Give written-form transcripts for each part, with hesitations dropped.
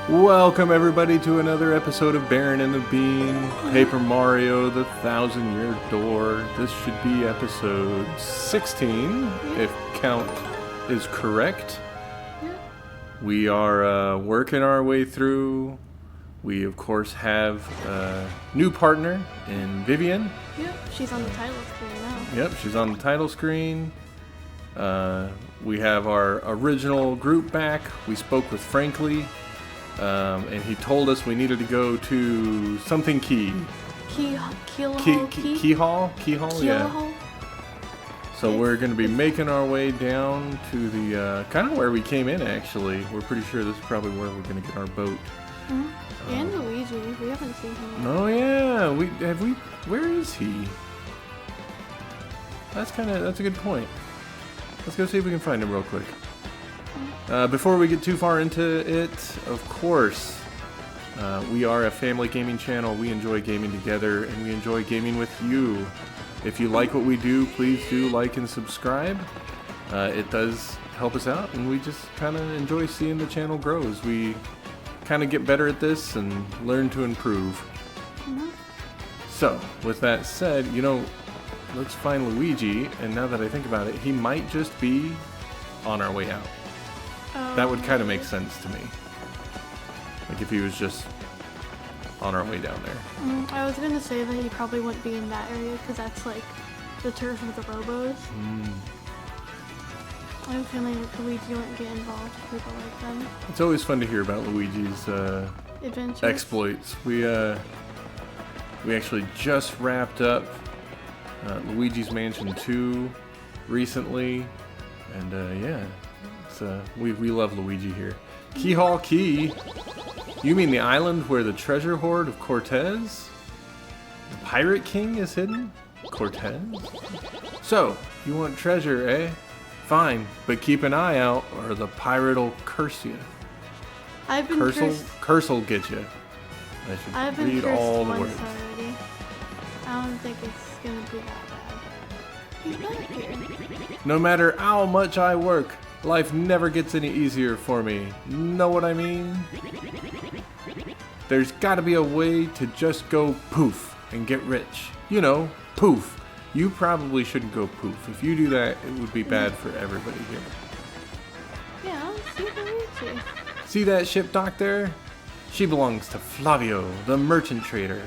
Welcome everybody to another episode of Baron and the Bean, Paper Mario, the 1,000-Year Door. This should be episode 16, if count is correct. We are working our way through. We, of course, have a new partner in Vivian. Yep, she's on the title screen now. Yep, she's on the title screen. We have our original group back. We spoke with Frankly. And he told us we needed to go to something key. Keelhaul Key? Keelhaul, yeah. So we're going to be making our way down to the, kind of where we came in, actually. We're pretty sure this is probably where we're going to get our boat. Mm-hmm. And Luigi. We haven't seen him yet. Oh, yeah. Where is he? That's a good point. Let's go see if we can find him real quick. Before we get too far into it, of course, we are a family gaming channel. We enjoy gaming together, and we enjoy gaming with you. If you like what we do, please do like and subscribe. It does help us out, and we just kind of enjoy seeing the channel grow as we kind of get better at this and learn to improve. Mm-hmm. So, with that said, let's find Luigi, and now that I think about it, he might just be on our way out. That would kind of make sense to me. Like if he was just on our way down there. I was going to say that he probably wouldn't be in that area because that's like the turf of the Robos. I have a feeling that Luigi wouldn't get involved with people like them. It's always fun to hear about Luigi's exploits. We actually just wrapped up Luigi's Mansion 2 recently. And yeah. We love Luigi here. Keelhaul Key? You mean the island where the treasure hoard of Cortez? The Pirate King is hidden? Cortez? So, you want treasure, eh? Fine, but keep an eye out or the pirate'll curse you. I've been Curse'll get you. I've been read cursed all the once words. already. I don't think it's gonna be that bad. He's back here. No matter how much I work, life never gets any easier for me. Know what I mean? There's gotta be a way to just go poof and get rich. Poof. You probably shouldn't go poof. If you do that, it would be bad for everybody here. Yeah, let's see Luigi. See that ship dock there? She belongs to Flavio, the merchant trader.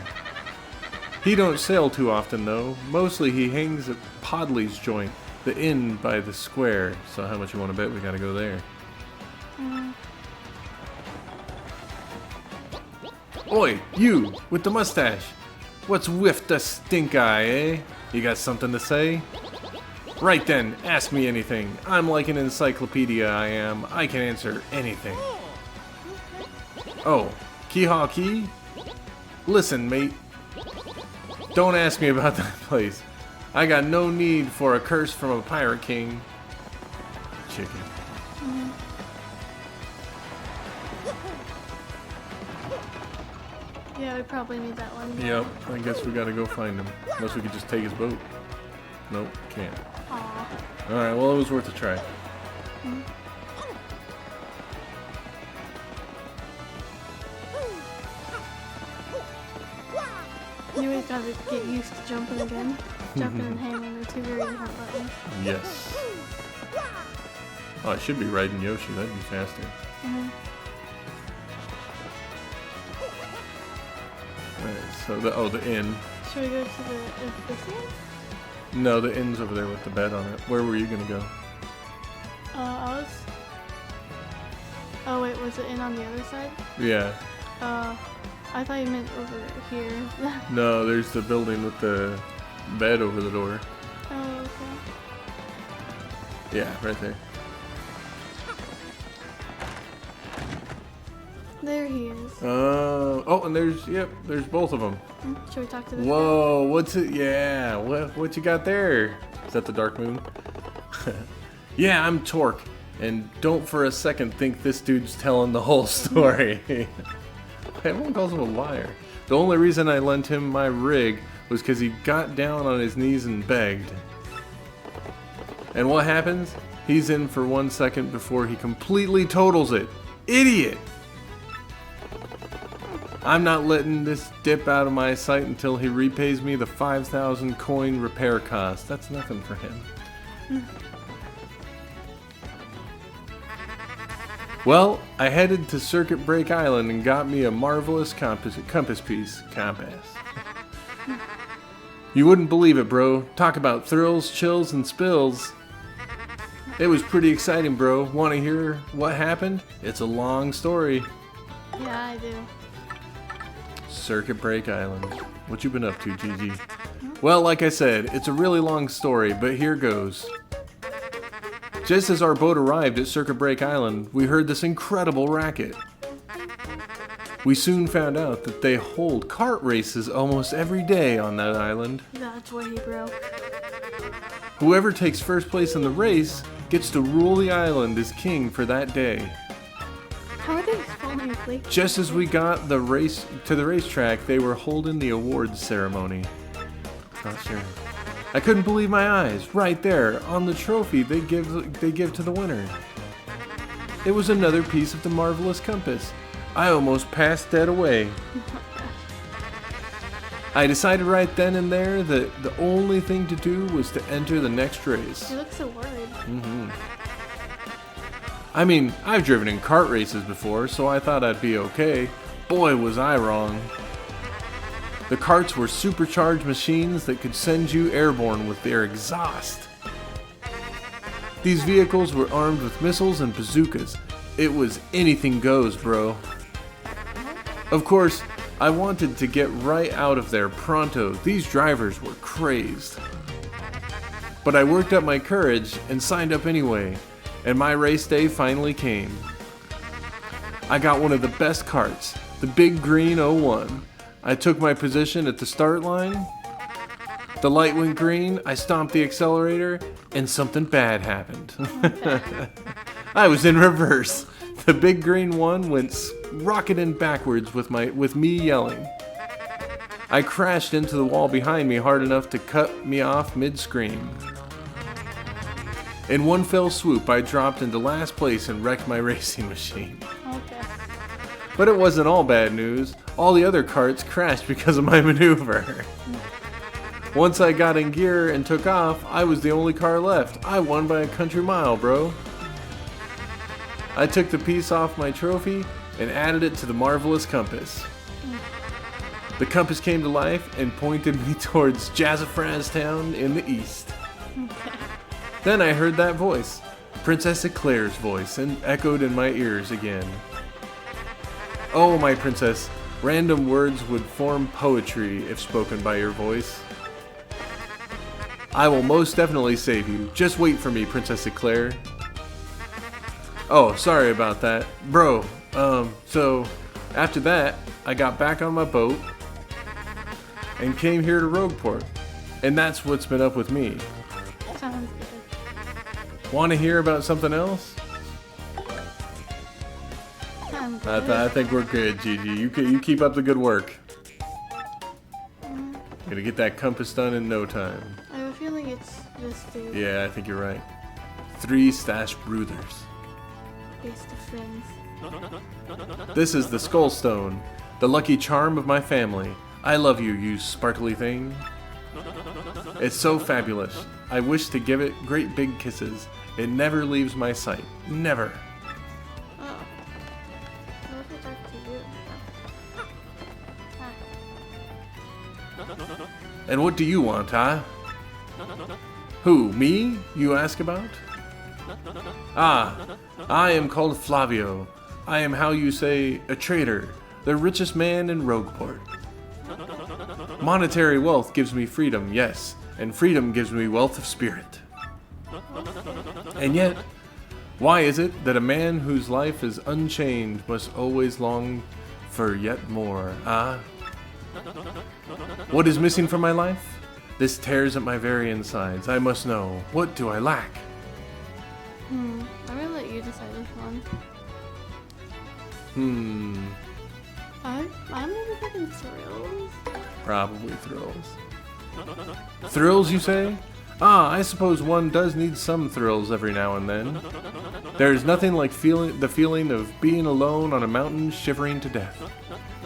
He don't sail too often though. Mostly he hangs at Podley's joint. The inn by the square. So how much you want to bet we gotta go there? Oi, you with the mustache. What's with the stink eye, eh? You got something to say? Right then, ask me anything. I'm like an encyclopedia, I am. I can answer anything. Oh, Keelhaul Key? Listen, mate. Don't ask me about that place. I got no need for a curse from a pirate king. Chicken. Yeah, we probably need that one. Yep, I guess we gotta go find him. Unless we could just take his boat. Nope, can't. Aw. Alright, well, it was worth a try. You always gotta get used to jumping again. Jumping and hanging are two very different buttons. Yes. Oh, I should be riding Yoshi. That'd be faster. Alright, so the inn. Should we go to this inn? No, the inn's over there with the bed on it. Where were you gonna go? Oh wait, was it in on the other side? Yeah. I thought you meant over here. No, there's the building with the bed over the door. Oh, okay. Yeah, right there. There he is. Oh, and there's both of them. Should we talk to this Whoa, what's it? Yeah, what you got there? Is that the Dark Moon? Yeah, I'm Torque, and don't for a second think this dude's telling the whole story. Everyone calls him a liar. The only reason I lent him my rig was because he got down on his knees and begged. And what happens? He's in for 1 second before he completely totals it. Idiot! I'm not letting this dip out of my sight until he repays me the 5,000 coin repair cost. That's nothing for him. Well, I headed to Circuit Break Island and got me a marvelous compass piece. Compass. You wouldn't believe it, bro. Talk about thrills, chills, and spills. It was pretty exciting, bro. Want to hear what happened? It's a long story. Yeah, I do. Circuit Break Island. What you been up to, Gigi? Well, like I said, it's a really long story, but here goes. Just as our boat arrived at Circuit Break Island, we heard this incredible racket. We soon found out that they hold kart races almost every day on that island. That's why he broke. Whoever takes first place in the race gets to rule the island as king for that day. How are they falling asleep? Just as we got the race to the racetrack, they were holding the awards ceremony. Not sure. I couldn't believe my eyes. Right there, on the trophy they give to the winner. It was another piece of the marvelous compass. I almost passed dead away. I decided right then and there that the only thing to do was to enter the next race. You look so worried. I mean, I've driven in kart races before, so I thought I'd be okay. Boy, was I wrong. The karts were supercharged machines that could send you airborne with their exhaust. These vehicles were armed with missiles and bazookas. It was anything goes, bro. Of course, I wanted to get right out of there pronto. These drivers were crazed. But I worked up my courage and signed up anyway, and my race day finally came. I got one of the best karts, the Big Green 01. I took my position at the start line. The light went green, I stomped the accelerator, and something bad happened. I was in reverse. The Big Green 1 went rocketing backwards with me yelling. I crashed into the wall behind me hard enough to cut me off mid-scream. In one fell swoop, I dropped into last place and wrecked my racing machine. Okay. But it wasn't all bad news. All the other karts crashed because of my maneuver. Once I got in gear and took off, I was the only car left. I won by a country mile, bro. I took the piece off my trophy and added it to the marvelous compass. The compass came to life and pointed me towards Jazzafraz Town in the east. Okay. Then I heard that voice, Princess Eclair's voice, and echoed in my ears again. Oh, my princess, random words would form poetry if spoken by your voice. I will most definitely save you. Just wait for me, Princess Eclair. Oh, sorry about that. Bro, so after that, I got back on my boat and came here to Rogueport. And that's what's been up with me. Sounds good. Want to hear about something else? I'm good. I think we're good, Gigi. You keep up the good work. Gonna get that compass done in no time. I have a feeling it's this dude. Yeah, I think you're right. 3 Stash Brothers. Best of friends. This is the Skull Stone, the lucky charm of my family. I love you, you sparkly thing. It's so fabulous. I wish to give it great big kisses. It never leaves my sight. Never. Oh. What did I have to do? And what do you want, huh? Who, me, you ask about? Ah, I am called Flavio. I am, how you say, a trader, the richest man in Rogueport. Monetary wealth gives me freedom, yes, and freedom gives me wealth of spirit. And yet, why is it that a man whose life is unchained must always long for yet more, ah? What is missing from my life? This tears at my very insides. I must know. What do I lack? I'm gonna let you decide this one. I'm gonna thinking thrills. Probably thrills. Thrills, you say? Ah, I suppose one does need some thrills every now and then. There is nothing like the feeling of being alone on a mountain shivering to death.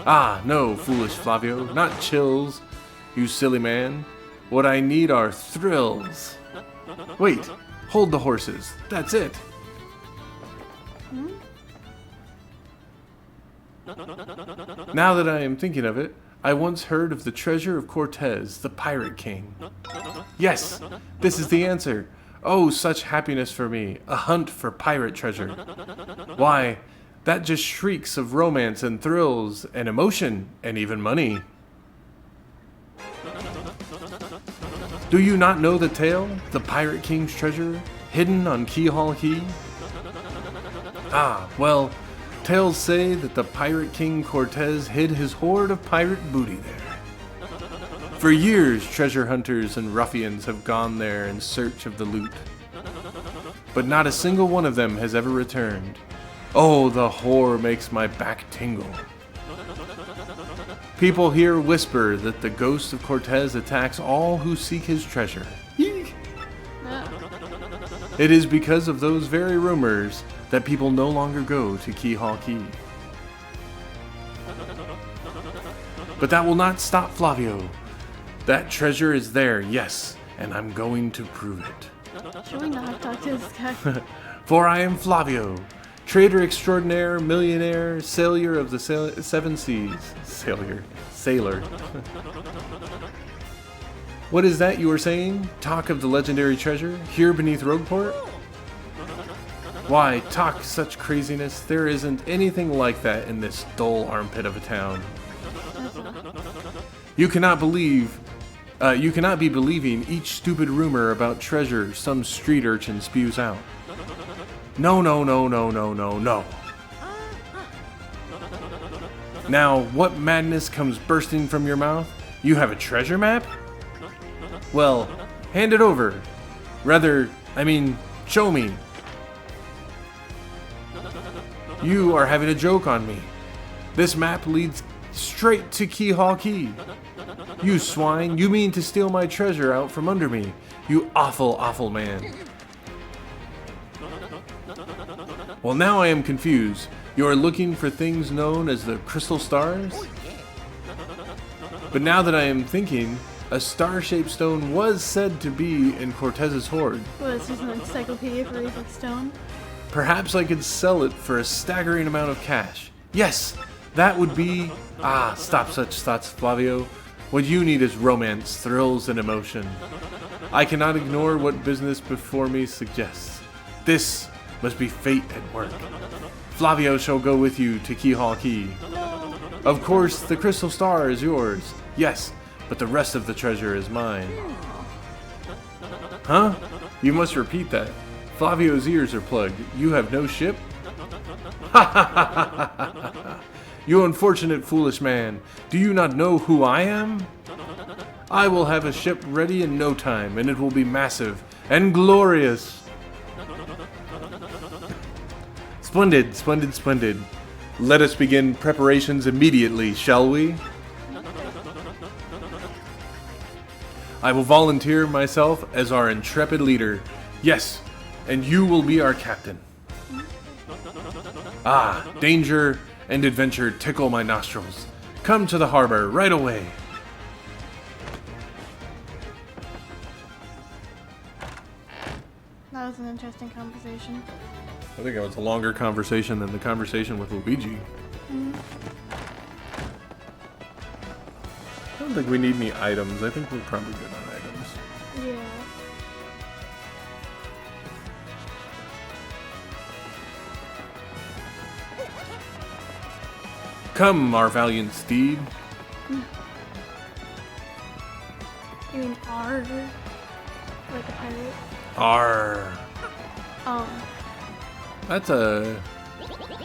Ah, no, foolish Flavio, not chills, you silly man. What I need are thrills. Wait, hold the horses. That's it. Now that I am thinking of it, I once heard of the treasure of Cortez, the pirate king. Yes, this is the answer. Oh, such happiness for me, a hunt for pirate treasure. Why, that just shrieks of romance and thrills and emotion and even money. Do you not know the tale, the pirate king's treasure, hidden on Keelhaul Key? Ah, well, tales say that the pirate king Cortez hid his hoard of pirate booty there. For years, treasure hunters and ruffians have gone there in search of the loot. But not a single one of them has ever returned. Oh, the horror makes my back tingle. People here whisper that the ghost of Cortez attacks all who seek his treasure. Eek. It is because of those very rumors that people no longer go to Keelhaul Key. But that will not stop Flavio. That treasure is there, yes, and I'm going to prove it. Should we not talk to this guy? For I am Flavio, trader extraordinaire, millionaire, sailor of the seven seas. Sailor. What is that you were saying? Talk of the legendary treasure here beneath Rogueport? Why, talk such craziness. There isn't anything like that in this dull armpit of a town. You cannot be believing each stupid rumor about treasure some street urchin spews out. No. Now, what madness comes bursting from your mouth? You have a treasure map? Well, hand it over. Rather, show me. You are having a joke on me. This map leads straight to Keelhaul Key. You swine, you mean to steal my treasure out from under me. You awful, awful man. Well, now I am confused. You are looking for things known as the crystal stars? But now that I am thinking, a star-shaped stone was said to be in Cortez's hoard. What, is this an encyclopedia for Epic Stone? Perhaps I could sell it for a staggering amount of cash. Yes, that would be... Ah, stop such thoughts, Flavio. What you need is romance, thrills, and emotion. I cannot ignore what business before me suggests. This must be fate at work. Flavio shall go with you to Keelhaul Key. No. Of course, the crystal star is yours. Yes, but the rest of the treasure is mine. Huh? You must repeat that. Flavio's ears are plugged. You have no ship? Ha ha ha ha ha ha! You unfortunate foolish man. Do you not know who I am? I will have a ship ready in no time, and it will be massive and glorious. Splendid, splendid, splendid. Let us begin preparations immediately, shall we? I will volunteer myself as our intrepid leader. Yes, and you will be our captain. Ah, danger and adventure tickle my nostrils. Come to the harbor right away. That was an interesting conversation. I think it was a longer conversation than the conversation with Luigi. I don't think we need any items. I think we're probably good on items. Yeah. Come, our valiant steed. You mean arg? Like a pirate? Arr. That's a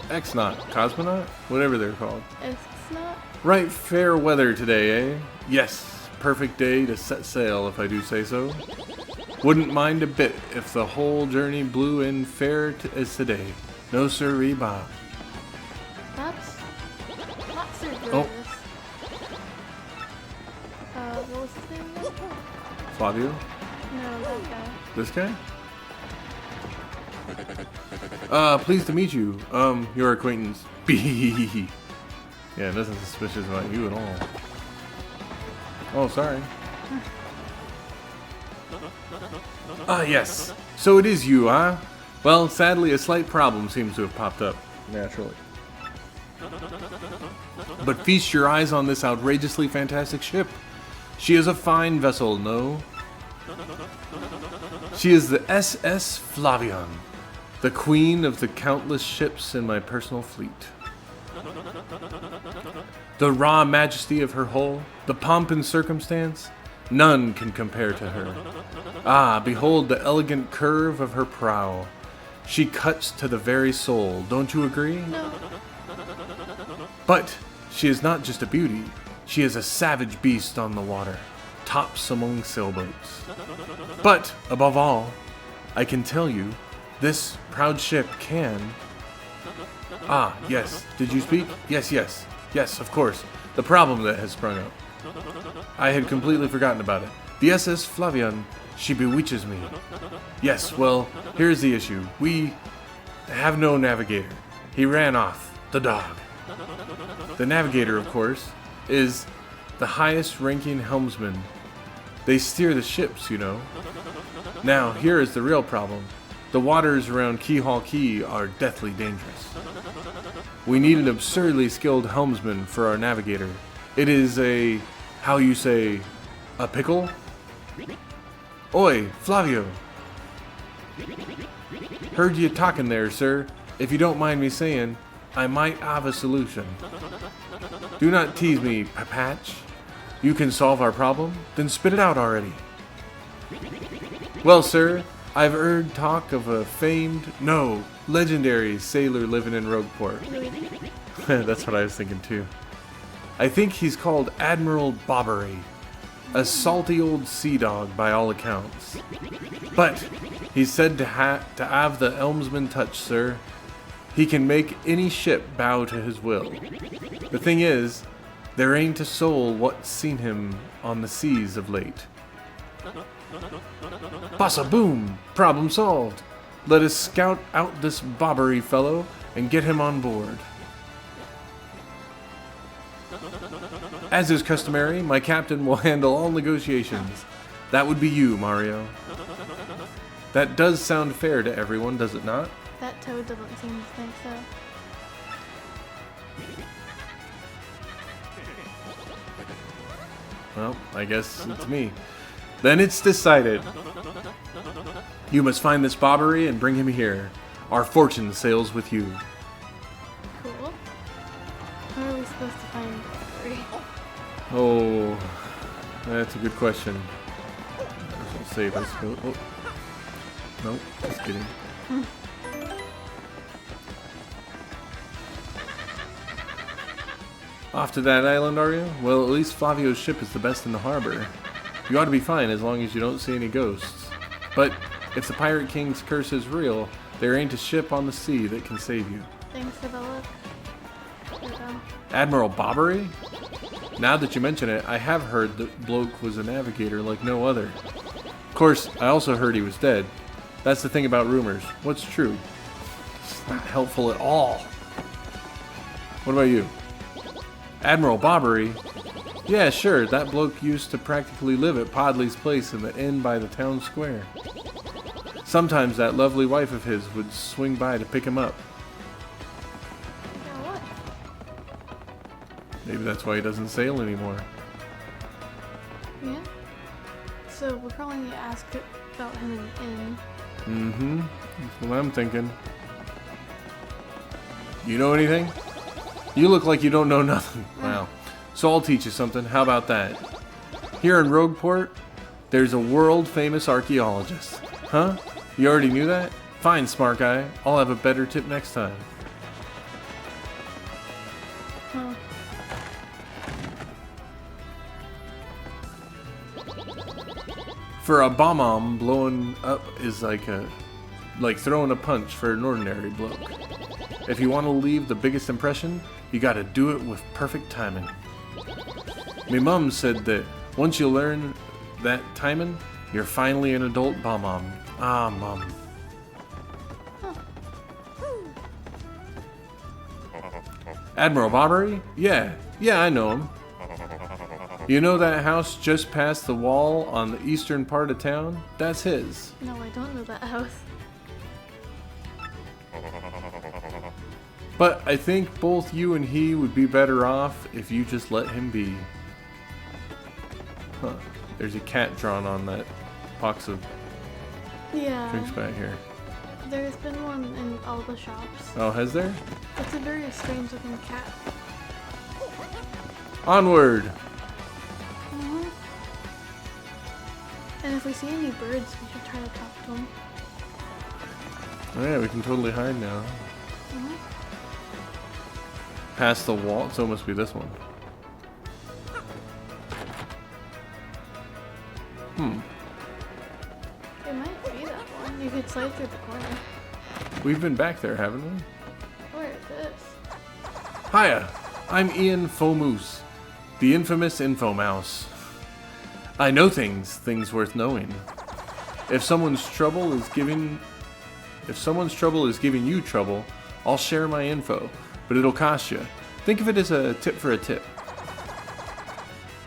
X-Naut, Cosmonaut? Whatever they're called. It's not. Right fair weather today, eh? Yes, perfect day to set sail, if I do say so. Wouldn't mind a bit if the whole journey blew in fair as today. No sirree, Bob. That's not Sir Gravis. Oh. What was his name again? Flavio? No, that guy. This guy? Pleased to meet you. Your acquaintance. Yeah, nothing suspicious about you at all. Oh, sorry. Ah, yes. So it is you, huh? Well, sadly, a slight problem seems to have popped up. Naturally. But feast your eyes on this outrageously fantastic ship. She is a fine vessel, no? She is the SS Flavion, the queen of the countless ships in my personal fleet. The raw majesty of her hull, the pomp and circumstance, none can compare to her. Ah, behold the elegant curve of her prow. She cuts to the very soul, don't you agree? No. But she is not just a beauty, she is a savage beast on the water, tops among sailboats. But, above all, I can tell you, this proud ship can... Ah, yes, did you speak? Yes, of course, the problem that has sprung up. I had completely forgotten about it. The SS Flavion, she bewitches me. Yes, well, here's the issue. We have no navigator. He ran off, the dog. The navigator, of course, is the highest ranking helmsman. They steer the ships, you know. Now, here is the real problem. The waters around Keelhaul Key are deathly dangerous. We need an absurdly skilled helmsman for our navigator. It is a, how you say, a pickle? Oi, Flavio. Heard you talking there, sir. If you don't mind me saying, I might have a solution. Do not tease me, Papatch. You can solve our problem? Then spit it out already. Well, sir, I've heard talk of a famed, no, legendary sailor living in Rogueport. That's what I was thinking too. I think he's called Admiral Bobbery. A salty old sea dog by all accounts. But he's said to have the helmsman touch, sir. He can make any ship bow to his will. The thing is, there ain't a soul what's seen him on the seas of late. Bassa boom! Problem solved. Let us scout out this Bobbery fellow and get him on board. As is customary, my captain will handle all negotiations. That would be you, Mario. That does sound fair to everyone, does it not? That toad doesn't seem to think so. Well, I guess it's me. Then it's decided. You must find this Bobbery and bring him here. Our fortune sails with you. Cool. How are we supposed to find Bobbery? Oh, that's a good question. I'll save us. Oh. Nope, just kidding. Off to that island, are you? Well, at least Flavio's ship is the best in the harbor. You ought to be fine as long as you don't see any ghosts. But if the Pirate King's curse is real, there ain't a ship on the sea that can save you. Thanks for the look. Admiral Bobbery? Now that you mention it, I have heard that bloke was a navigator like no other. Of course, I also heard he was dead. That's the thing about rumors. What's true? It's not helpful at all. What about you? Admiral Bobbery? Yeah, sure, that bloke used to practically live at Podley's place in the inn by the town square. Sometimes that lovely wife of his would swing by to pick him up. Yeah, what? Maybe that's why he doesn't sail anymore. Yeah? So we'll probably need to ask about him in the inn. Mm-hmm. That's what I'm thinking. You know anything? You look like you don't know nothing. Wow. So I'll teach you something. How about that? Here in Rogueport, there's a world-famous archaeologist. Huh? You already knew that? Fine, smart guy. I'll have a better tip next time. Huh. For a bomb blowing up is like throwing a punch for an ordinary bloke. If you want to leave the biggest impression, you gotta do it with perfect timing. Me mum said that once you learn that timing, you're finally an adult bomb. Ah, mum. Admiral Bobbery? Yeah, I know him. You know that house just past the wall on the eastern part of town? That's his. No, I don't know that house. But I think both you and he would be better off if you just let him be. Huh. There's a cat drawn on that box of Yeah. drinks back here. There's been one in all the shops. Oh, has there? It's a very strange looking cat. Onward! Mhm. And if we see any birds, we should try to talk to them. Oh yeah, we can totally hide now. Mhm. Past the wall, so it must be this one. It might be that one. You could slide through the corner. We've been back there, haven't we? Where is this? Hiya! I'm Ian Fomoose, the infamous Info Mouse. I know things worth knowing. If someone's trouble is giving you trouble, I'll share my info, but it'll cost you. Think of it as a tip for a tip.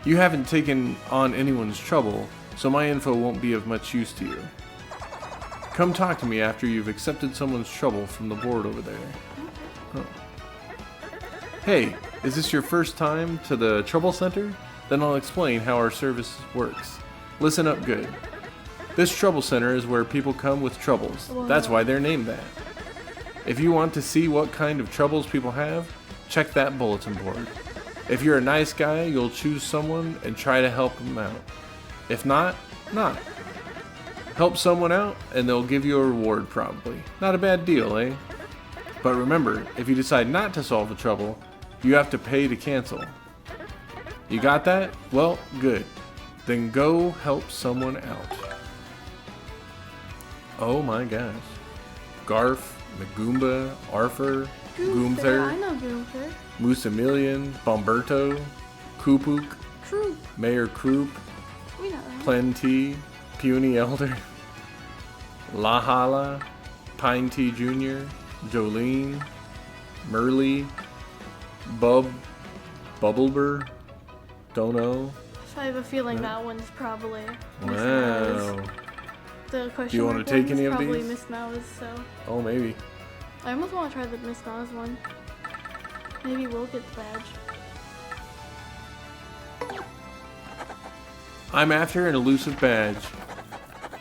You haven't taken on anyone's trouble, so my info won't be of much use to you. Come talk to me after you've accepted someone's trouble from the board over there. Oh. Hey, is this your first time to the Trouble Center? Then I'll explain how our service works. Listen up good. This Trouble Center is where people come with troubles. Whoa. That's why they're named that. If you want to see what kind of troubles people have, check that bulletin board. If you're a nice guy, you'll choose someone and try to help them out. If not, not. Help someone out and they'll give you a reward probably. Not a bad deal, eh? But remember, if you decide not to solve the trouble, you have to pay to cancel. You got that? Well, good. Then go help someone out. Oh my gosh. Garf, Nagoomba, Arthur, I Goomther, know Goomther. Moosemillion, Bomberto, Koopuk, True. Mayor Kroop, We know that. Plenty, Puny Elder, Lahala, Pine Tea Jr., Jolene, Merle, Bubbleber, don't know. I have a feeling that one's probably Miss Wow. Mouse. The question Do you want mark to take one's any of probably these? Miss Mouse, so Oh, maybe. I almost want to try the Miss Mouse one. Maybe we'll get the badge. I'm after an elusive badge.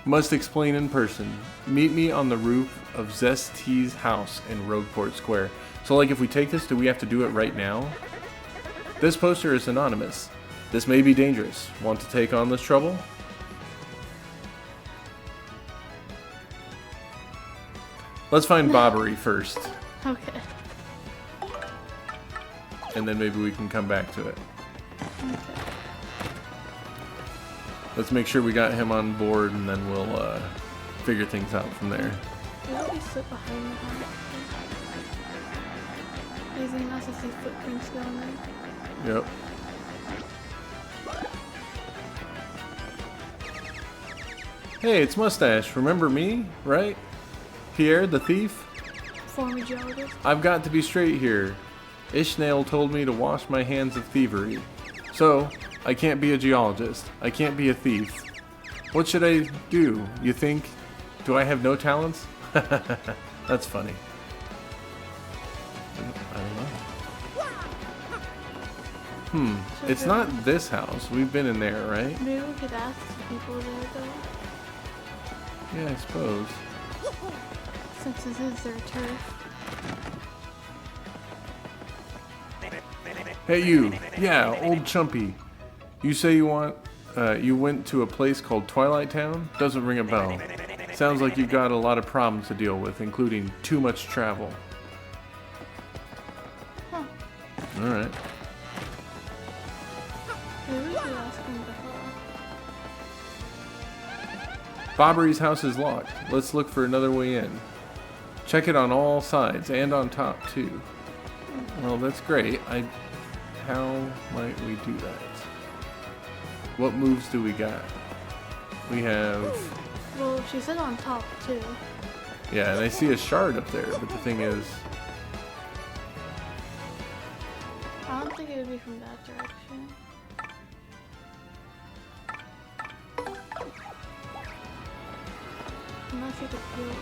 Must explain in person. Meet me on the roof of Zest T's house in Rogueport Square. So, like, if we take this, do we have to do it right now? This poster is anonymous. This may be dangerous. Want to take on this trouble? Let's find Bobbery first, Okay. and then maybe we can come back to it. Okay. Let's make sure we got him on board, and then we'll figure things out from there. Maybe we sit behind the house. Easy enough to see footprints down there. Yep. Hey, it's Mustache. Remember me, right? Pierre, the thief? Former geologist. I've got to be straight here. Ishnael told me to wash my hands of thievery. So, I can't be a geologist. I can't be a thief. What should I do, you think? Do I have no talents? That's funny. I don't know. It's not this house. We've been in there, right? Maybe we could ask the people there though. Yeah, I suppose. Since this is their turf. Hey you, yeah, old Chumpy. You say you went to a place called Twilight Town? Doesn't ring a bell. Sounds like you've got a lot of problems to deal with, including too much travel. Huh. Alright. Maybe we could ask them before. Bobbery's house is locked. Let's look for another way in. Check it on all sides, and on top too. Well, that's great. How might we do that? What moves do we got? We have... Well, she said on top too. Yeah, and I see a shard up there, but the thing is... it would be from that direction. Unless you could feel it.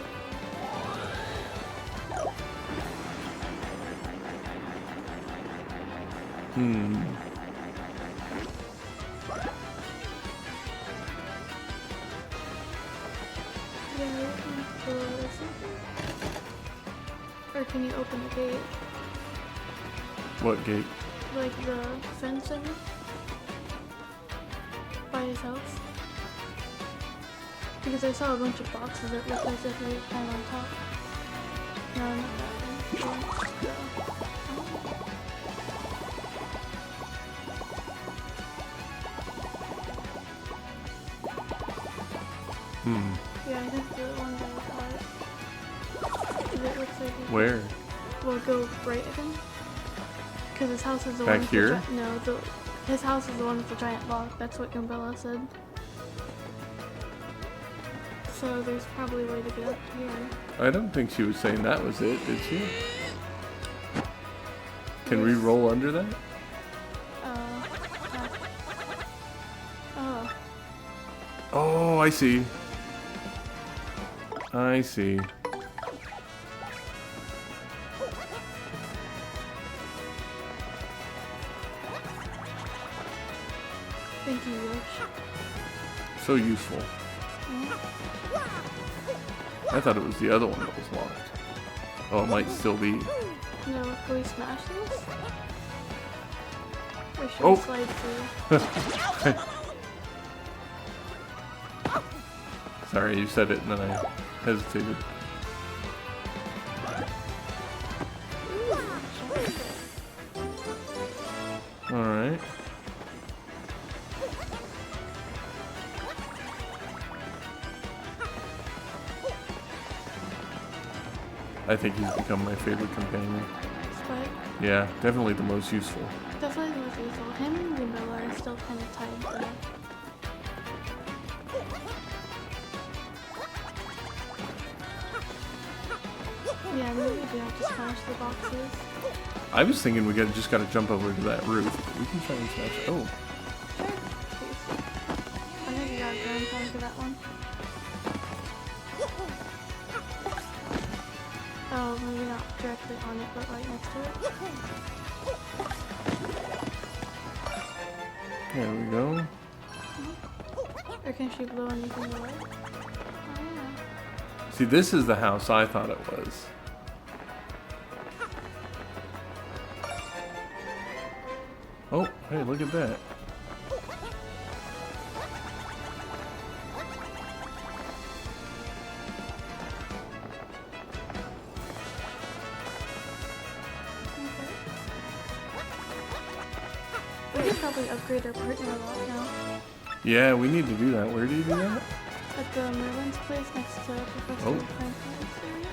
Yeah, you can pull it or something. Or can you open the gate? What gate? Like the fencing by his house? Because I saw a bunch of boxes that looked as if they were kind of on top. No, not that one. Yeah, I think the one that was hot. Because it looks like Where? We'll go right again. Because his house is the Back one with here? his house is the one with the giant lock. That's what Gumbella said. So there's probably a way to get up here. I don't think she was saying that was it, did she? Can we roll under that? Oh. Oh, I see. I see. Thank you, Yosh. So useful. I thought it was the other one that was locked. Oh, it might still be. No, can we smash this? Or should Oh. we slide through? Sorry, you said it and then I hesitated. Alright. I think he's become my favorite companion. Spike? Yeah, definitely the most useful. Definitely the most useful. Him and Gumbella are still kind of tied together. Yeah, maybe we do have to smash the boxes. I was thinking we just gotta jump over to that roof, but we can try and smash it. Oh, Sure. Please. I think you got a ground time for that one. Oh, maybe not directly on it, but right next to it. there we go. Or can she blow anything away? Oh, yeah. See, this is the house I thought it was. Oh, hey, look at that. We could probably upgrade our partner a lot now. Yeah, we need to do that. Where do you do that? At the Merlin's place next to Professor Oh. Franklin's area.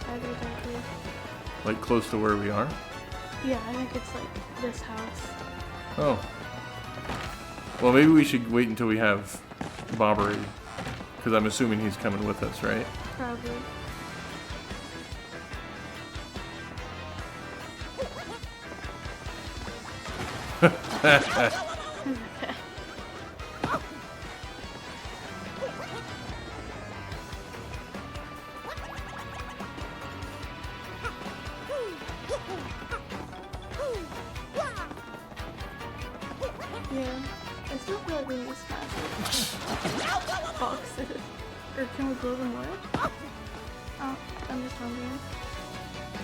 Either directly. Like close to where we are? Yeah, I think it's like this house. Oh. Well, maybe we should wait until we have Bobbery. Because I'm assuming he's coming with us, right? Probably. Okay. Yeah, I still feel like we need to smash it. Boxes. Or can we blow them away? Oh, I'm just wondering.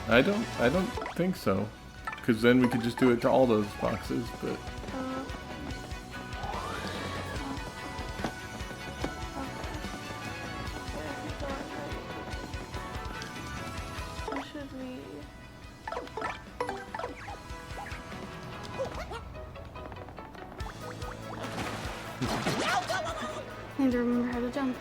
I don't think so. Because then we could just do it to all those boxes, but... Okay. Or should we... Need to remember how to jump.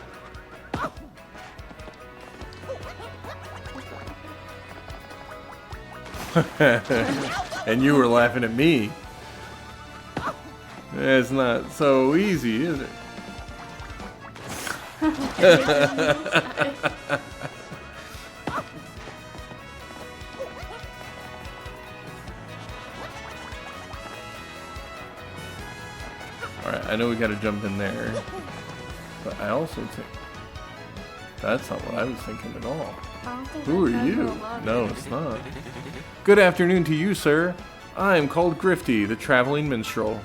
And you were laughing at me. It's not so easy, is it? I know we gotta jump in there. But I also think... That's not what I was thinking at all. I don't think Who that's are you? Admiral Bobbery. No, it's not. Good afternoon to you, sir. I am called Grifty, the traveling minstrel.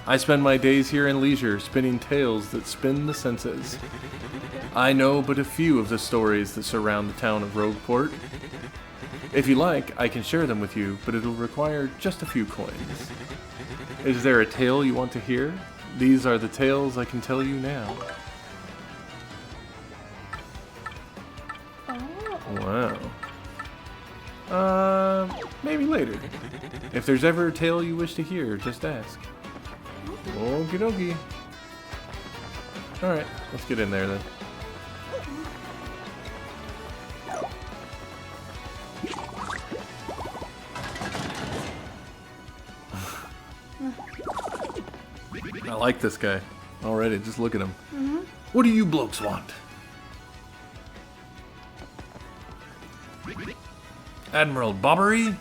I spend my days here in leisure, spinning tales that spin the senses. I know but a few of the stories that surround the town of Rogueport. If you like, I can share them with you, but it'll require just a few coins. Is there a tale you want to hear? These are the tales I can tell you now. Oh. Wow. Maybe later. If there's ever a tale you wish to hear, just ask. Okie dokie. Alright, let's get in there then. I like this guy already, just look at him. What do you blokes want? Admiral Bobbery?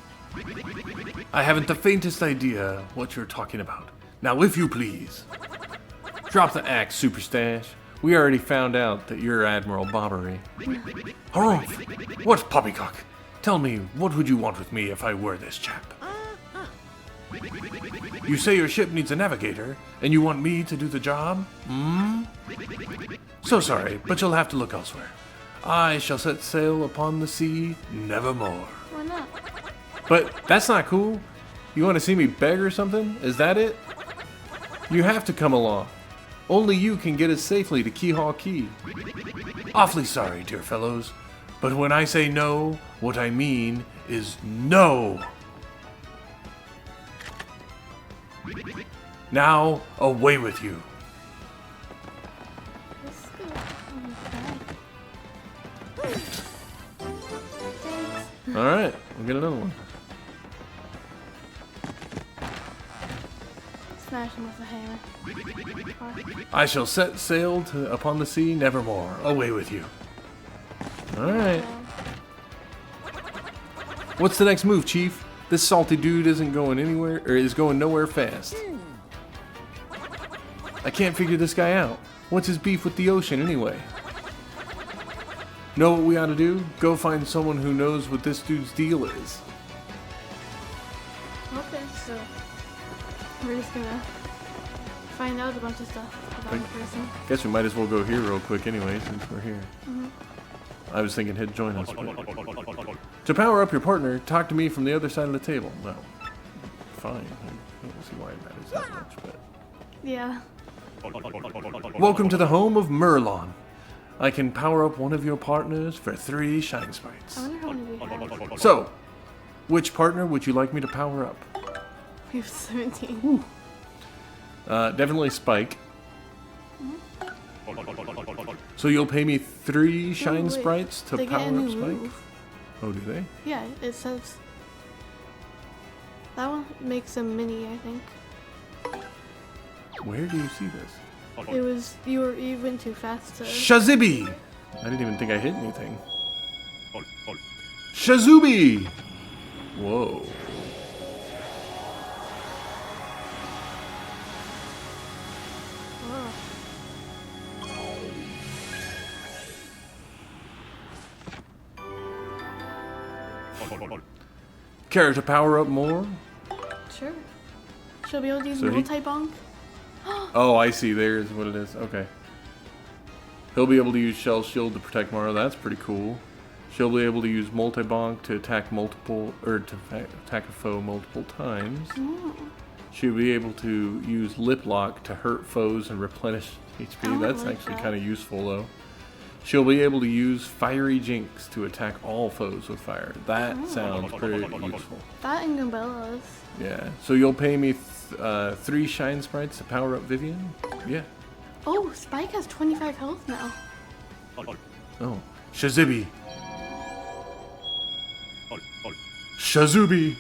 I haven't the faintest idea what you're talking about. Now, if you please, drop the axe, Superstash. We already found out that you're Admiral Bobbery. Harumph! What's poppycock? Tell me, what would you want with me if I were this chap? You say your ship needs a navigator, and you want me to do the job? So sorry, but you'll have to look elsewhere. I shall set sail upon the sea nevermore. Why not? But that's not cool. You want to see me beg or something? Is that it? You have to come along. Only you can get us safely to Keelhaul Key. Awfully sorry, dear fellows, but when I say no, what I mean is no. Now, away with you. Let's go. Okay. Thanks. Alright, we'll get another one. Smash him with a hammer. I shall set sail upon the sea nevermore. Away with you. Alright. What's the next move, Chief? This salty dude isn't going anywhere, or is going nowhere fast. I can't figure this guy out. What's his beef with the ocean anyway? Know what we ought to do? Go find someone who knows what this dude's deal is. Okay, so we're just gonna find out a bunch of stuff about the person. Guess we might as well go here real quick anyway, since we're here. I was thinking he'd join us. But... To power up your partner, talk to me from the other side of the table. No. Fine. I don't see why it matters that much, but... Yeah. Welcome to the home of Merlon. I can power up one of your partners for 3 shine sprites. I wonder how many we have. So, which partner would you like me to power up? We have 17. Definitely Spike. So you'll pay me 3 shine wait. sprites to They get a power up new Spike? move. Oh, do they? Yeah, it says that one makes a mini, I think. Where do you see this? It was you went too fast to. Shazibi! I didn't even think I hit anything. Shazubi! Whoa. Whoa. Care to power up more? Sure. She'll be able to use So he- multi-bonk. Oh, I see. There's what it is. Okay. He'll be able to use Shell Shield to protect Mara. That's pretty cool. She'll be able to use Multi-Bonk to attack attack a foe multiple times. She'll be able to use Lip Lock to hurt foes and replenish HP. I That's like actually that. kind of useful, though. She'll be able to use Fiery Jinx to attack all foes with fire. That sounds pretty useful. That and Gambellas. Yeah. So you'll pay me 3 Shine Sprites to power up Vivian? Yeah. Oh, Spike has 25 health now. Oh. Shazibi. Shazubi.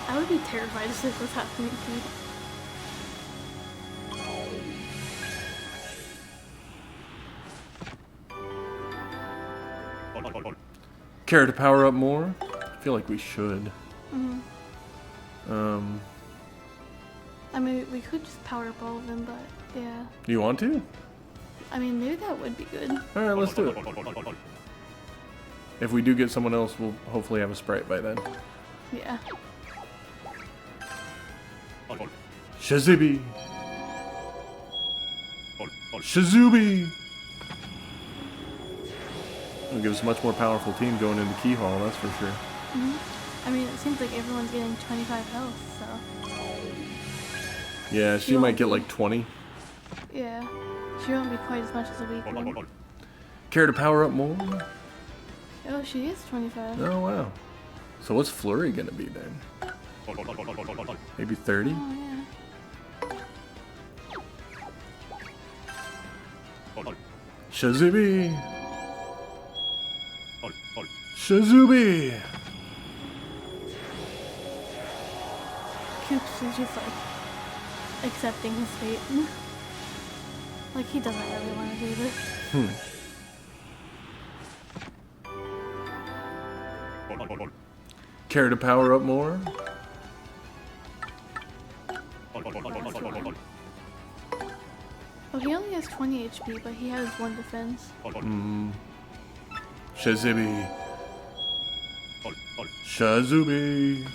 I would be terrified if this was happening to me. Care to power up more? I feel like we should. I mean, we could just power up all of them, but yeah. You want to? I mean, maybe that would be good. Alright, let's do it. If we do get someone else, we'll hopefully have a sprite by then. Yeah. Shazibi! Shazubi! It'll give us a much more powerful team going into Keelhaul, that's for sure. I mean, it seems like everyone's getting 25 health, so... Yeah, she might get like 20. Yeah. She won't be quite as much as a weakling. Care to power up more? Oh, she is 25. Oh, wow. So what's Flurry gonna be then? Maybe 30? Oh, yeah. Shazubi! Shazubi! Coops is just like accepting his fate. Like he doesn't really want to do this. Care to power up more? Well, he only has 20 HP, but he has 1 defense. Shazibi. Shazubi.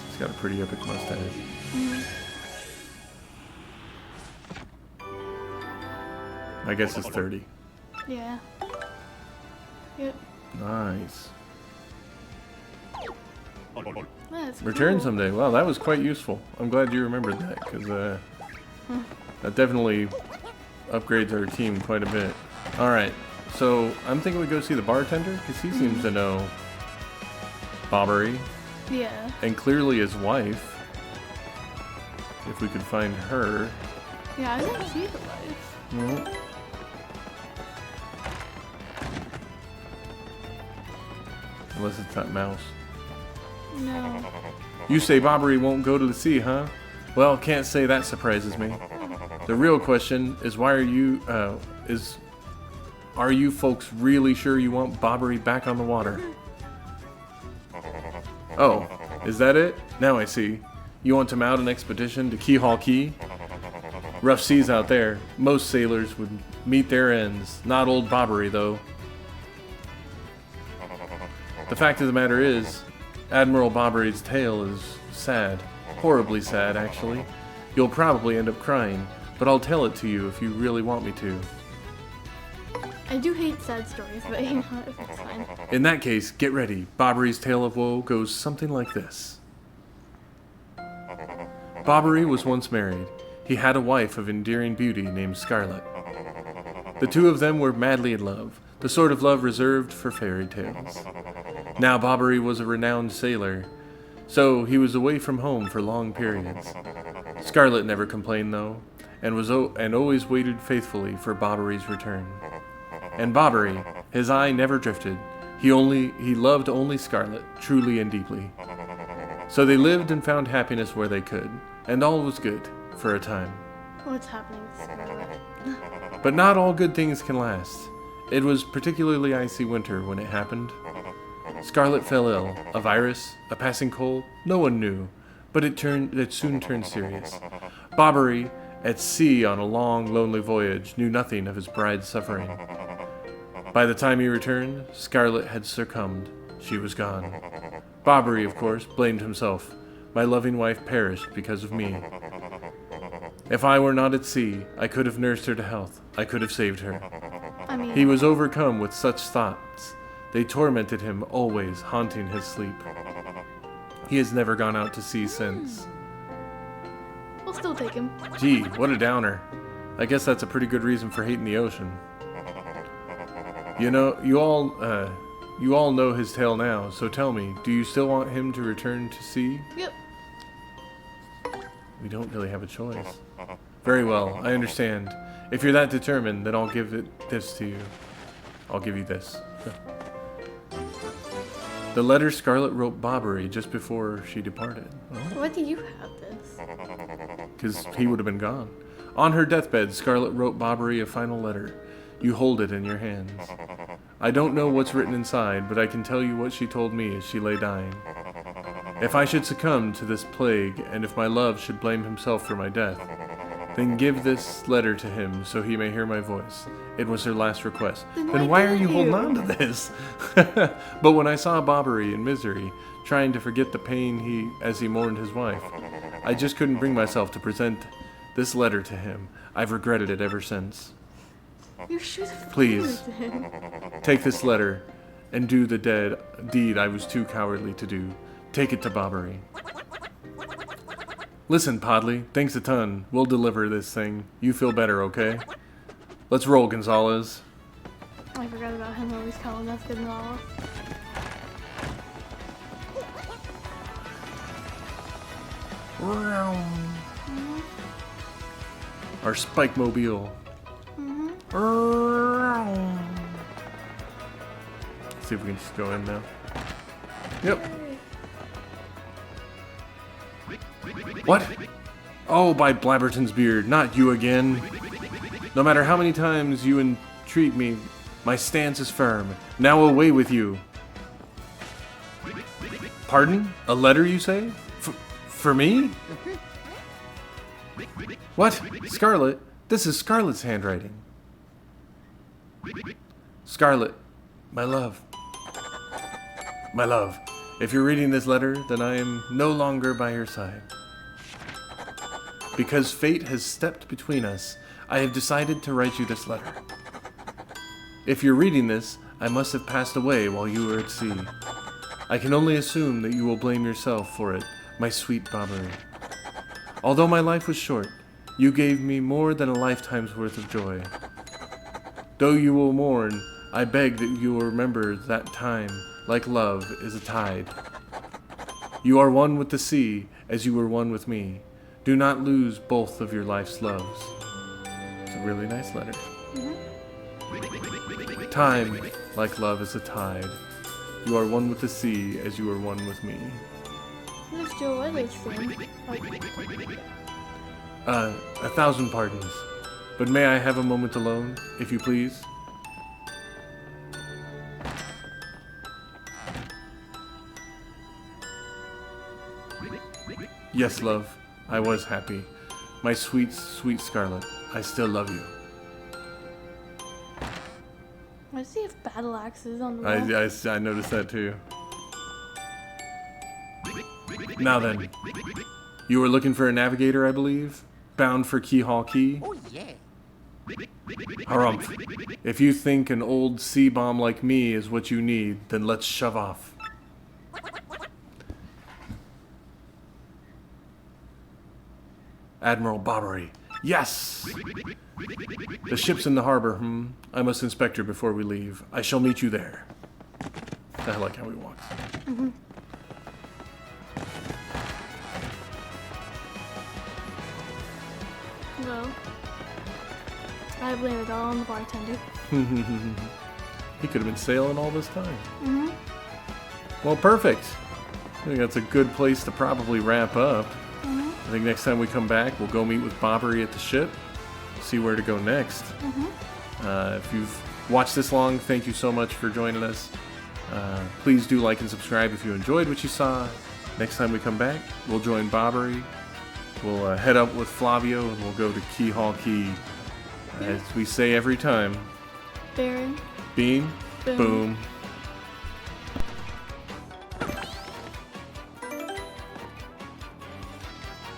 He's got a pretty epic mustache. I guess it's 30. Yeah. Yep. Nice. That's Return cool. someday. Wow, that was quite useful. I'm glad you remembered that, because that definitely upgrades our team quite a bit. Alright, so I'm thinking we go see the bartender, because he seems to know Bobbery, Yeah. and clearly his wife. If we could find her. Yeah, I didn't see the wife. No. Unless it's that mouse. No. You say Bobbery won't go to the sea, huh? Well, can't say that surprises me. The real question is why are you folks really sure you want Bobbery back on the water? Oh, is that it? Now I see. You want him out an expedition to Keelhaul Key? Rough seas out there. Most sailors would meet their ends. Not old Bobbery, though. The fact of the matter is, Admiral Bobbery's tale is sad. Horribly sad, actually. You'll probably end up crying, but I'll tell it to you if you really want me to. I do hate sad stories, but you know, it's fine. In that case, get ready. Bobbery's tale of woe goes something like this. Bobbery was once married. He had a wife of endearing beauty named Scarlet. The two of them were madly in love, the sort of love reserved for fairy tales. Now Bobbery was a renowned sailor, so he was away from home for long periods. Scarlet never complained though, and always waited faithfully for Bobbery's return. And Bobbery, his eye never drifted. He loved only Scarlet, truly and deeply. So they lived and found happiness where they could, and all was good for a time. What's happening to Scarlet? But not all good things can last. It was particularly icy winter when it happened. Scarlet fell ill. A virus? A passing cold? No one knew. But it soon turned serious. Bobbery, at sea on a long, lonely voyage, knew nothing of his bride's suffering. By the time he returned, Scarlet had succumbed. She was gone. Bobbery, of course, blamed himself. My loving wife perished because of me. If I were not at sea, I could have nursed her to health. I could have saved her. I mean, He was overcome with such thoughts. They tormented him, always haunting his sleep. He has never gone out to sea since. we'll still take him. Gee, what a downer. I guess that's a pretty good reason for hating the ocean. You know, you all know his tale now, so tell me, do you still want him to return to sea? Yep. We don't really have a choice. Very well, I understand. If you're that determined, then I'll give this to you. I'll give you this. The letter Scarlet wrote Bobbery just before she departed. Why do you have this? Because he would have been gone. On her deathbed, Scarlet wrote Bobbery a final letter. You hold it in your hands. I don't know what's written inside, but I can tell you what she told me as she lay dying. If I should succumb to this plague, and if my love should blame himself for my death, then give this letter to him so he may hear my voice. It was her last request. Then why are you holding on to this? But when I saw Bobbery in misery, trying to forget the pain as he mourned his wife, I just couldn't bring myself to present this letter to him. I've regretted it ever since. You should have Please, given it to him. take this letter and do the deed I was too cowardly to do. Take it to Bobbery. Listen, Podley, thanks a ton. We'll deliver this thing. You feel better, okay? Let's roll, Gonzalez. I forgot about him always calling us Gonzalez. Our Spike Mobile. See if we can just go in now. Yep. What? Oh, by Blabberton's beard, not you again. No matter how many times you entreat me, my stance is firm. Now away with you. Pardon? A letter, you say? For me? What? Scarlet? This is Scarlet's handwriting. Scarlet, my love. My love, if you're reading this letter, then I am no longer by your side. Because fate has stepped between us, I have decided to write you this letter. If you're reading this, I must have passed away while you were at sea. I can only assume that you will blame yourself for it, my sweet Bobbery. Although my life was short, you gave me more than a lifetime's worth of joy. Though you will mourn, I beg that you will remember that time, like love, is a tide. You are one with the sea, as you were one with me. Do not lose both of your life's loves. It's a really nice letter. Time, like love, is a tide. You are one with the sea, as you are one with me. Who's Joe Weathers from? 1,000 pardons. But may I have a moment alone, if you please? Yes, love, I was happy. My sweet, sweet Scarlet, I still love you. I see if battle axes on the wall. I noticed that too. Now then, you were looking for a navigator, I believe? Bound for Keelhaul Key? Oh, yeah. Harumph. If you think an old sea bomb like me is what you need, then let's shove off. Admiral Bobbery. Yes! The ship's in the harbor, I must inspect her before we leave. I shall meet you there. I like how he walks. No. I blame it all on the bartender. He could have been sailing all this time. Well, perfect. I think that's a good place to probably wrap up. I think next time we come back, we'll go meet with Bobbery at the ship, see where to go next. If you've watched this long, thank you so much for joining us. Please do like and subscribe if you enjoyed what you saw. Next time we come back, we'll join Bobbery. We'll head up with Flavio, and we'll go to Keelhaul Key. As we say every time. Baron. Bean. Boom. Boom.